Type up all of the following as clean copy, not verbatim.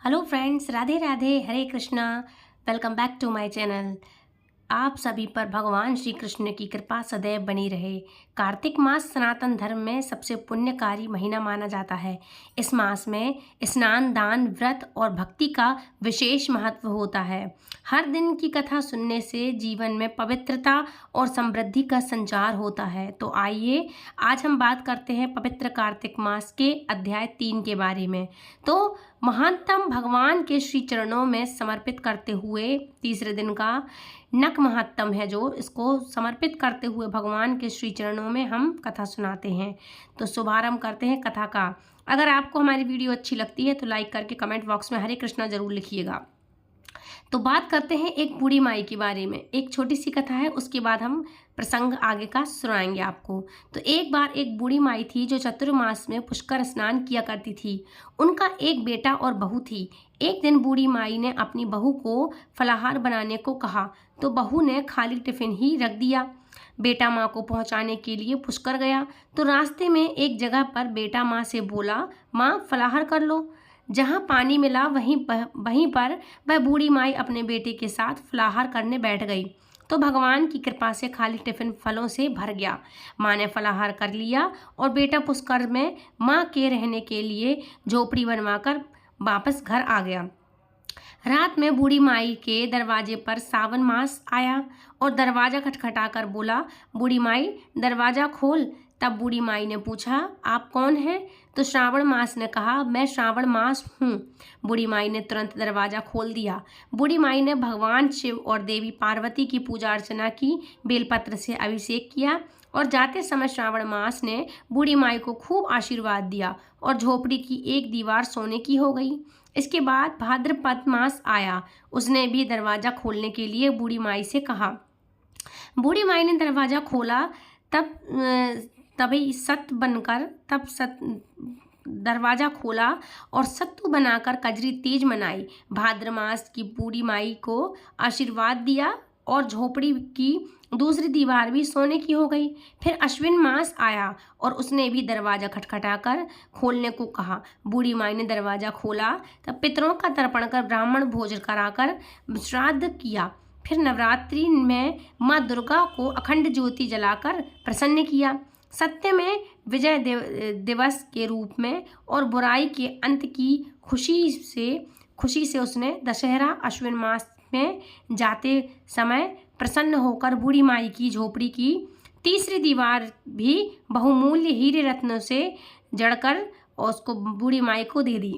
Hello friends, Radhe Radhe, Hare Krishna. Welcome back to my channel. आप सभी पर भगवान श्री कृष्ण की कृपा सदैव बनी रहे। कार्तिक मास सनातन धर्म में सबसे पुण्यकारी महीना माना जाता है। इस मास में स्नान, दान, व्रत और भक्ति का विशेष महत्व होता है। हर दिन की कथा सुनने से जीवन में पवित्रता और समृद्धि का संचार होता है। तो आइए आज हम बात करते हैं पवित्र कार्तिक मास के अध्याय 3 के बारे में। तो महानतम भगवान के श्री चरणों में समर्पित करते हुए तीसरे दिन का नक महत्तम है, जो इसको समर्पित करते हुए भगवान के श्री चरणों में हम कथा सुनाते हैं। तो शुभारंभ करते हैं कथा का। अगर आपको हमारी वीडियो अच्छी लगती है तो लाइक करके कमेंट बॉक्स में हरे कृष्णा जरूर लिखिएगा। तो बात करते हैं एक बूढ़ी माई के बारे में। एक छोटी सी कथा है, उसके बाद हम प्रसंग आगे का सुनाएंगे आपको। तो एक बार एक बूढ़ी माई थी जो चतुर्मास में पुष्कर स्नान किया करती थी। उनका एक बेटा और बहू थी। एक दिन बूढ़ी माई ने अपनी बहू को फलाहार बनाने को कहा तो बहू ने खाली टिफिन ही रख दिया। बेटा माँ को पहुँचाने के लिए पुष्कर गया तो रास्ते में एक जगह पर बेटा माँ से बोला, माँ फलाहार कर लो। जहाँ पानी मिला वहीं पर वह बूढ़ी माई अपने बेटे के साथ फलाहार करने बैठ गई तो भगवान की कृपा से खाली टिफिन फलों से भर गया। माँ ने फलाहार कर लिया और बेटा पुष्कर में माँ के रहने के लिए झोपड़ी बनवाकर वापस घर आ गया। रात में बूढ़ी माई के दरवाजे पर सावन मास आया और दरवाजा खटखटाकर बोला, बूढ़ी माई दरवाजा खोल। तब बूढ़ी माई ने पूछा, आप कौन हैं? तो श्रावण मास ने कहा, मैं श्रावण मास हूँ। बूढ़ी माई ने तुरंत दरवाजा खोल दिया। बूढ़ी माई ने भगवान शिव और देवी पार्वती की पूजा अर्चना की, बेलपत्र से अभिषेक किया और जाते समय श्रावण मास ने बूढ़ी माई को खूब आशीर्वाद दिया और झोपड़ी की एक दीवार सोने की हो गई। इसके बाद भाद्रपद मास आया। उसने भी दरवाजा खोलने के लिए बूढ़ी माई से कहा। बूढ़ी माई ने दरवाजा खोला तभी दरवाजा खोला और सत्तू बनाकर कजरी तीज मनाई। भाद्र मास की बूढ़ी माई को आशीर्वाद दिया और झोपड़ी की दूसरी दीवार भी सोने की हो गई। फिर अश्विन मास आया और उसने भी दरवाजा खटखटाकर खोलने को कहा। बूढ़ी माई ने दरवाजा खोला तब पितरों का तर्पण कर ब्राह्मण भोजन कराकर श्राद्ध किया। फिर नवरात्रि में माँ दुर्गा को अखंड ज्योति जलाकर प्रसन्न किया। सत्य में विजय दिवस के रूप में और बुराई के अंत की खुशी से उसने दशहरा अश्विन मास में जाते समय प्रसन्न होकर बूढ़ी माई की झोपड़ी की तीसरी दीवार भी बहुमूल्य हीरे रत्नों से जड़कर और उसको बूढ़ी माई को दे दी।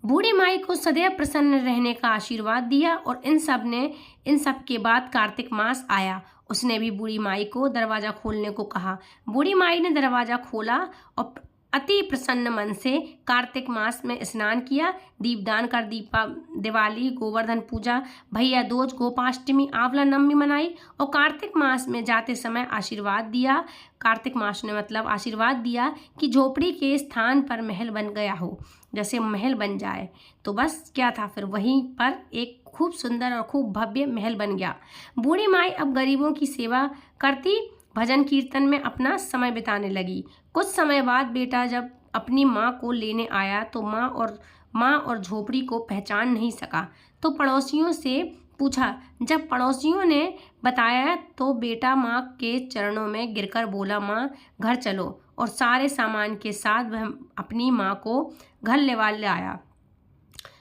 बूढ़ी माई को सदैव प्रसन्न रहने का आशीर्वाद दिया और इन सब के बाद कार्तिक मास आया। उसने भी बूढ़ी माई को दरवाजा खोलने को कहा। बूढ़ी माई ने दरवाजा खोला और अति प्रसन्न मन से कार्तिक मास में स्नान किया, दीपदान कर दिवाली, गोवर्धन पूजा, भैया दूज, गोपाष्टमी, आंवला नवमी मनाई और कार्तिक मास में जाते समय आशीर्वाद दिया। कार्तिक मास ने मतलब आशीर्वाद दिया कि झोपड़ी के स्थान पर महल बन गया हो, जैसे महल बन जाए। तो बस क्या था, फिर वहीं पर एक खूब सुंदर और खूब भव्य महल बन गया। बूढ़ी माई अब गरीबों की सेवा करती, भजन कीर्तन में अपना समय बिताने लगी। कुछ समय बाद बेटा जब अपनी माँ को लेने आया तो माँ और झोपड़ी को पहचान नहीं सका तो पड़ोसियों से पूछा। जब पड़ोसियों ने बताया तो बेटा माँ के चरणों में गिरकर बोला, माँ घर चलो, और सारे सामान के साथ वह अपनी माँ को घर लेवा ले आया।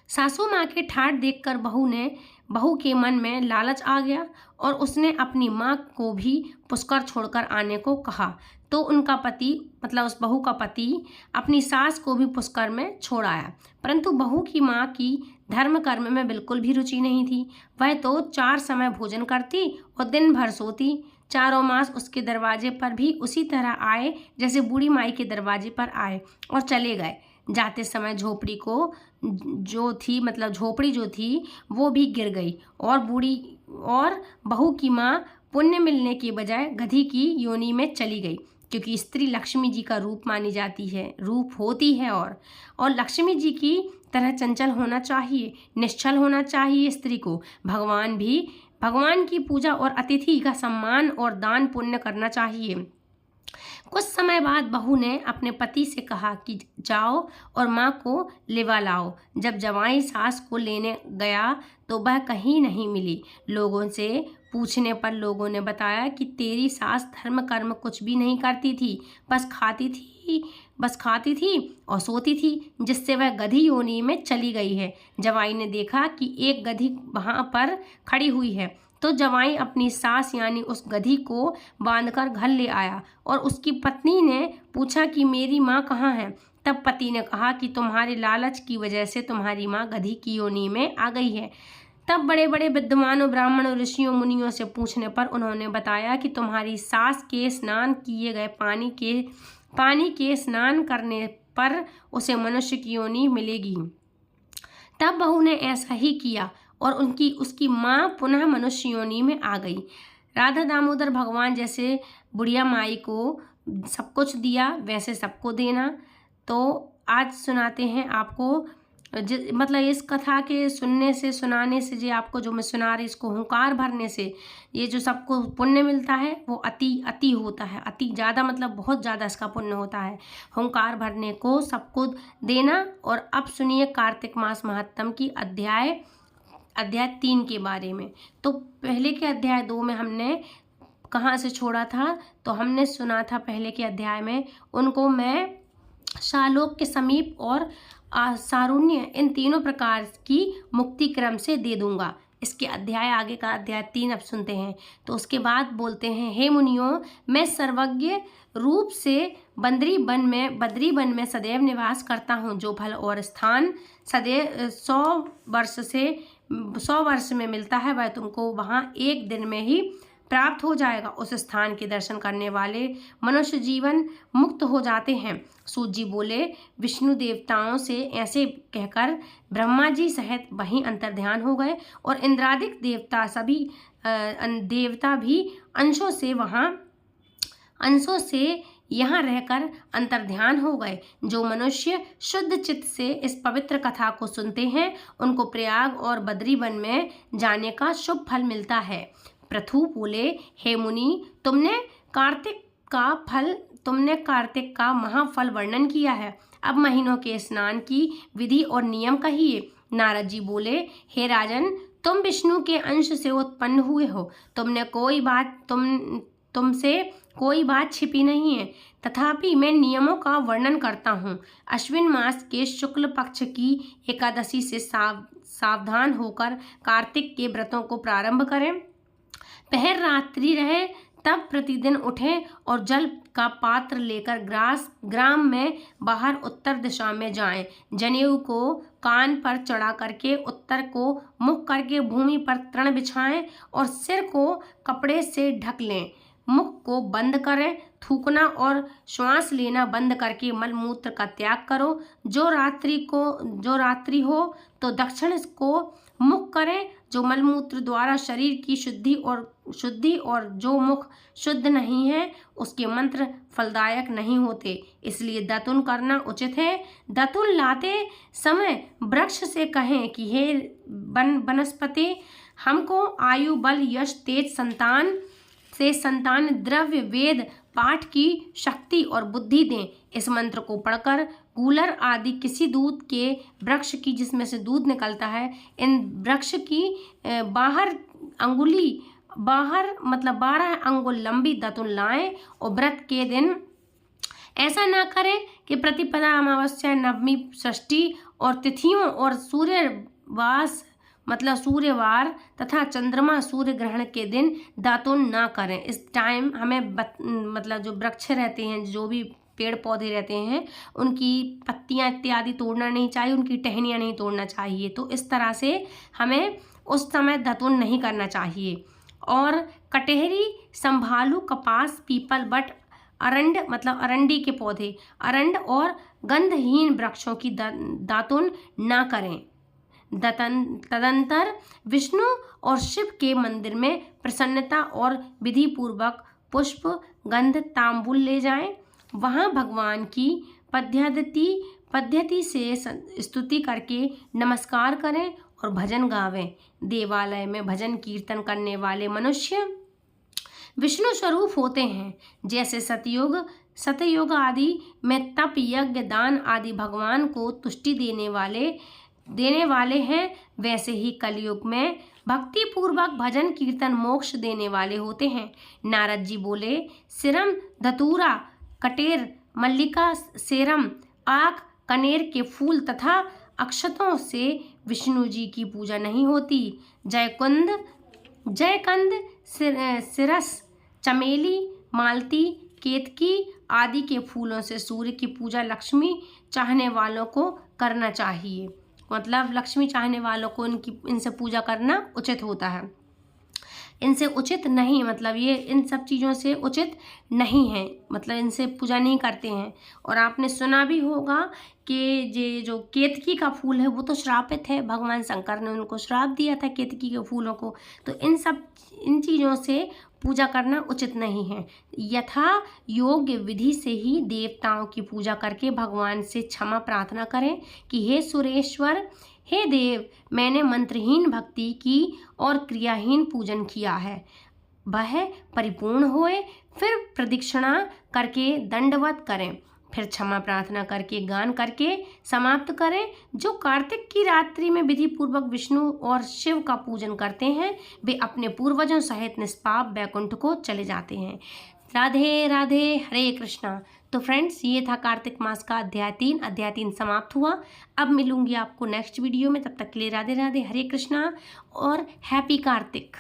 सासू माँ के ठाठ देखकर बहू के मन में लालच आ गया और उसने अपनी माँ को भी पुष्कर छोड़कर आने को कहा। तो उनका पति मतलब उस बहू का पति अपनी सास को भी पुष्कर में छोड़ आया। परंतु बहू की माँ की धर्म कर्म में बिल्कुल भी रुचि नहीं थी। वह तो 4 समय भोजन करती और दिन भर सोती। चारों मास उसके दरवाजे पर भी उसी तरह आए जैसे बूढ़ी माई के दरवाजे पर आए और चले गए। जाते समय झोपड़ी जो थी वो भी गिर गई और बहू की माँ पुण्य मिलने के बजाय गधी की योनि में चली गई, क्योंकि स्त्री लक्ष्मी जी का रूप मानी जाती है, रूप होती है और लक्ष्मी जी की तरह चंचल होना चाहिए, निश्चल होना चाहिए स्त्री को। भगवान की पूजा और अतिथि का सम्मान और दान पुण्य करना चाहिए। कुछ समय बाद बहू ने अपने पति से कहा कि जाओ और माँ को लिवा लाओ। जब जवाई सास को लेने गया तो वह कहीं नहीं मिली। लोगों से पूछने पर लोगों ने बताया कि तेरी सास धर्म कर्म कुछ भी नहीं करती थी, बस खाती थी और सोती थी, जिससे वह गधी योनि में चली गई है। जवाई ने देखा कि एक गधी वहाँ पर खड़ी हुई है, तो जवाई अपनी सास यानी उस गधी को बांधकर घर ले आया और उसकी पत्नी ने पूछा कि मेरी माँ कहाँ है। तब पति ने कहा कि तुम्हारे लालच की वजह से तुम्हारी माँ गधी की योनि में आ गई है। तब बड़े बड़े विद्वानों, ब्राह्मणों, ऋषियों, मुनियों से पूछने पर उन्होंने बताया कि तुम्हारी सास के स्नान किए गए पानी के स्नान करने पर उसे मनुष्य की योनि मिलेगी। तब बहू ने ऐसा ही किया और उसकी माँ पुनः मनुष्य योनि में आ गई। राधा दामोदर भगवान जैसे बुढ़िया माई को सब कुछ दिया, वैसे सबको देना। तो आज सुनाते हैं आपको मतलब इस कथा के सुनाने से जो आपको जो मैं सुना रही, इसको हुंकार भरने से ये जो सबको पुण्य मिलता है वो अति होता है। अति ज़्यादा मतलब बहुत ज़्यादा इसका पुण्य होता है, हुंकार भरने को सबको देना। और अब सुनिए कार्तिक मास महात्म की अध्याय 3 के बारे में। तो पहले के अध्याय 2 में हमने कहाँ से छोड़ा था, तो हमने सुना था पहले के अध्याय में उनको मैं शालोक के समीप और सारुण्य इन तीनों प्रकार की मुक्ति क्रम से दे दूंगा। इसके अध्याय आगे का अध्याय 3 अब सुनते हैं। तो उसके बाद बोलते हैं, हे मुनियों, मैं सर्वज्ञ रूप से बद्री वन में सदैव निवास करता हूँ। जो फल और स्थान सदैव 100 वर्ष में मिलता है वह तुमको वहाँ एक दिन में ही प्राप्त हो जाएगा। उस स्थान के दर्शन करने वाले मनुष्य जीवन मुक्त हो जाते हैं। सूत जी बोले, विष्णु देवताओं से ऐसे कहकर ब्रह्मा जी सहित वहीं अंतर्ध्यान हो गए और इंद्रादिक देवता भी अंशों से यहाँ रहकर अंतर्ध्यान हो गए। जो मनुष्य शुद्ध चित्त से इस पवित्र कथा को सुनते हैं उनको प्रयाग और बद्री वन में जाने का शुभ फल मिलता है। पृथु बोले, हे मुनि, तुमने कार्तिक का महाफल वर्णन किया है, अब महीनों के स्नान की विधि और नियम कहिए। नारद जी बोले, हे राजन, तुम विष्णु के अंश से उत्पन्न हुए हो, तुमसे कोई बात छिपी नहीं है। तथापि मैं नियमों का वर्णन करता हूँ। अश्विन मास के शुक्ल पक्ष की एकादशी से सावधान होकर कार्तिक के व्रतों को प्रारंभ करें। पहर रात्रि रहे तब प्रतिदिन उठें और जल का पात्र लेकर ग्राम में बाहर उत्तर दिशा में जाएं। जनेऊ को कान पर चढ़ा करके उत्तर को मुख करके भूमि पर तृण बिछाएं और सिर को कपड़े से ढक लें। मुख को बंद करें, थूकना और श्वास लेना बंद करके मल मूत्र का त्याग करो। जो रात्रि हो तो दक्षिण को मुख करें। जो मलमूत्र द्वारा शरीर की शुद्धि और जो मुख शुद्ध नहीं है उसके मंत्र फलदायक नहीं होते, इसलिए दातुन करना उचित है। दातुन लाते समय वृक्ष से कहें कि हे वनस्पति, हमको आयु, बल, यश, तेज, संतान, द्रव्य, वेद पाठ की शक्ति और बुद्धि दें। इस मंत्र को पढ़कर गूलर आदि किसी दूध के वृक्ष की, जिसमें से दूध निकलता है, इन वृक्ष की 12 अंगुल लंबी दातुन लाएं और व्रत के दिन ऐसा ना करें कि प्रतिपदा, अमावस्या, नवमी, षष्ठी और तिथियों और सूर्यवार तथा चंद्रमा सूर्य ग्रहण के दिन दातुन ना करें। इस टाइम हमें जो वृक्ष रहते हैं, जो भी पेड़ पौधे रहते हैं, उनकी पत्तियां इत्यादि तोड़ना नहीं चाहिए, उनकी टहनियाँ नहीं तोड़ना चाहिए। तो इस तरह से हमें उस समय दातुन नहीं करना चाहिए। और कटहरी, संभालू, कपास, पीपल, बट, अरंडी के पौधे, अरंड और गंधहीन वृक्षों की दातुन ना करें। तदंतर विष्णु और शिव के मंदिर में प्रसन्नता और विधि पूर्वक पुष्प, गंध, तांबूल ले जाएं। वहां भगवान की पद्धति से स्तुति करके नमस्कार करें और भजन गावें। देवालय में भजन कीर्तन करने वाले मनुष्य विष्णु स्वरूप होते हैं। जैसे सतयुग सतयुग आदि में तप यज्ञ दान आदि भगवान को तुष्टि देने वाले हैं, वैसे ही कलयुग में भक्ति पूर्वक भजन कीर्तन मोक्ष देने वाले होते हैं। नारद जी बोले, सिरम धतूरा कटेर मल्लिका सेरम आक कनेर के फूल तथा अक्षतों से विष्णु जी की पूजा नहीं होती। जयकंद सिरस चमेली मालती केतकी आदि के फूलों से सूर्य की पूजा लक्ष्मी चाहने वालों को करना चाहिए। मतलब लक्ष्मी चाहने वालों को इनसे पूजा करना उचित होता है। इनसे उचित नहीं, मतलब ये इन सब चीज़ों से उचित नहीं है, मतलब इनसे पूजा नहीं करते हैं। और आपने सुना भी होगा कि ये जो केतकी का फूल है वो तो श्रापित है, भगवान शंकर ने उनको श्राप दिया था केतकी के फूलों को। तो इन चीज़ों से पूजा करना उचित नहीं है। यथा योग्य विधि से ही देवताओं की पूजा करके भगवान से क्षमा प्रार्थना करें कि हे सुरेश्वर, हे देव, मैंने मंत्रहीन भक्ति की और क्रियाहीन पूजन किया है, वह परिपूर्ण होए। फिर प्रदक्षिणा करके दंडवत करें, फिर क्षमा प्रार्थना करके गान करके समाप्त करें। जो कार्तिक की रात्रि में विधि पूर्वक विष्णु और शिव का पूजन करते हैं वे अपने पूर्वजों सहित निष्पाप वैकुंठ को चले जाते हैं। राधे राधे, हरे कृष्णा। तो फ्रेंड्स, ये था कार्तिक मास का अध्याय 3 समाप्त हुआ। अब मिलूंगी आपको नेक्स्ट वीडियो में, तब तक के लिए राधे राधे, हरे कृष्णा और हैप्पी कार्तिक।